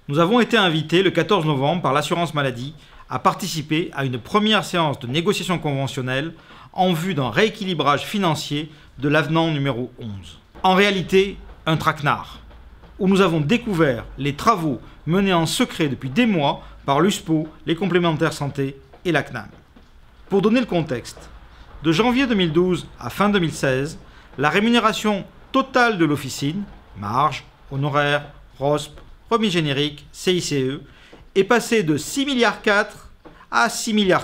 Nous avons été invités le 14 novembre par l'assurance maladie à participer à une première séance de négociation conventionnelle en vue d'un rééquilibrage financier de l'avenant numéro 11. En réalité, un traquenard, où nous avons découvert les travaux menés en secret depuis des mois par l'USPO, les complémentaires santé et la CNAM. Pour donner le contexte, de janvier 2012 à fin 2016, la rémunération totale de l'officine, marge, honoraires, ROSP, remise générique, CICE, est passée de 6,4 milliards à 6,7 milliards.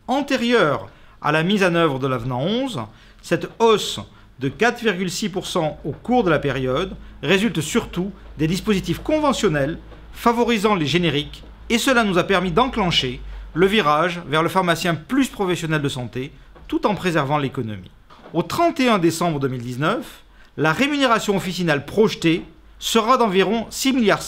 Antérieure à la mise en œuvre de l'avenant 11, cette hausse de 4,6% au cours de la période résulte surtout des dispositifs conventionnels favorisant les génériques, et cela nous a permis d'enclencher le virage vers le pharmacien plus professionnel de santé, tout en préservant l'économie. Au 31 décembre 2019, la rémunération officinale projetée sera d'environ 6,5 milliards,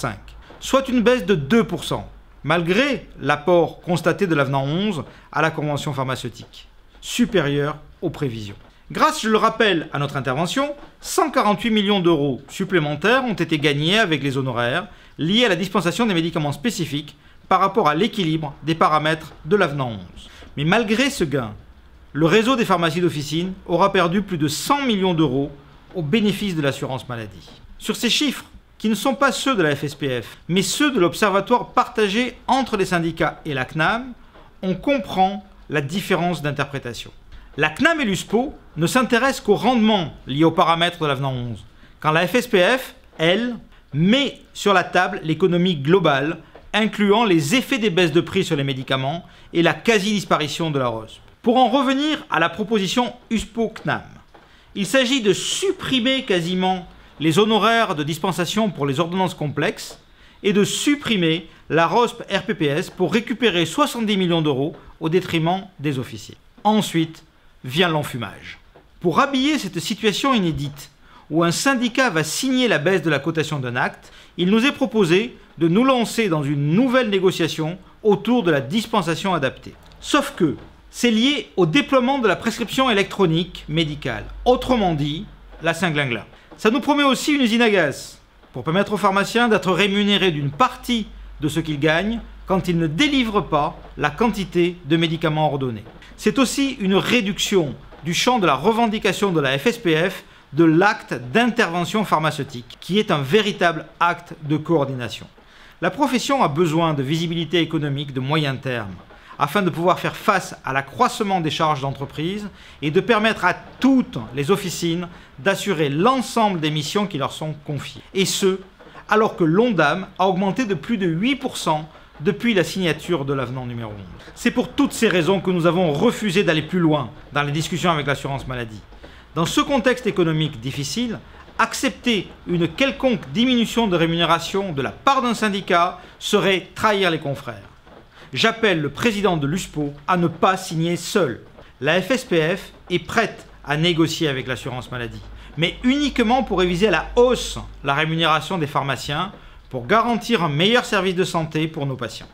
soit une baisse de 2%, malgré l'apport constaté de l'avenant 11 à la convention pharmaceutique, supérieur aux prévisions. Grâce, je le rappelle, à notre intervention, 148 millions d'euros supplémentaires ont été gagnés avec les honoraires liés à la dispensation des médicaments spécifiques par rapport à l'équilibre des paramètres de l'avenant 11. Mais malgré ce gain, le réseau des pharmacies d'officine aura perdu plus de 100 millions d'euros au bénéfice de l'assurance maladie. Sur ces chiffres, qui ne sont pas ceux de la FSPF, mais ceux de l'observatoire partagé entre les syndicats et la CNAM, on comprend la différence d'interprétation. La CNAM et l'USPO ne s'intéressent qu'au rendement lié aux paramètres de l'avenant 11, quand la FSPF, elle, met sur la table l'économie globale, incluant les effets des baisses de prix sur les médicaments et la quasi-disparition de la ROSP. Pour en revenir à la proposition USPO-CNAM, il s'agit de supprimer quasiment les honoraires de dispensation pour les ordonnances complexes et de supprimer la ROSP RPPS pour récupérer 70 millions d'euros au détriment des officiers. Ensuite vient l'enfumage. Pour habiller cette situation inédite, où un syndicat va signer la baisse de la cotation d'un acte, il nous est proposé de nous lancer dans une nouvelle négociation autour de la dispensation adaptée. Sauf que c'est lié au déploiement de la prescription électronique médicale, autrement dit, la Saint-Glingla. Ça nous promet aussi une usine à gaz, pour permettre aux pharmaciens d'être rémunérés d'une partie de ce qu'ils gagnent quand ils ne délivrent pas la quantité de médicaments ordonnés. C'est aussi une réduction du champ de la revendication de la FSPF de l'acte d'intervention pharmaceutique, qui est un véritable acte de coordination. La profession a besoin de visibilité économique de moyen terme, afin de pouvoir faire face à l'accroissement des charges d'entreprise et de permettre à toutes les officines d'assurer l'ensemble des missions qui leur sont confiées. Et ce, alors que l'ONDAM a augmenté de plus de 8% depuis la signature de l'avenant numéro 11. C'est pour toutes ces raisons que nous avons refusé d'aller plus loin dans les discussions avec l'assurance maladie. Dans ce contexte économique difficile, accepter une quelconque diminution de rémunération de la part d'un syndicat serait trahir les confrères. J'appelle le président de l'USPO à ne pas signer seul. La FSPF est prête à négocier avec l'assurance maladie, mais uniquement pour réviser à la hausse la rémunération des pharmaciens pour garantir un meilleur service de santé pour nos patients.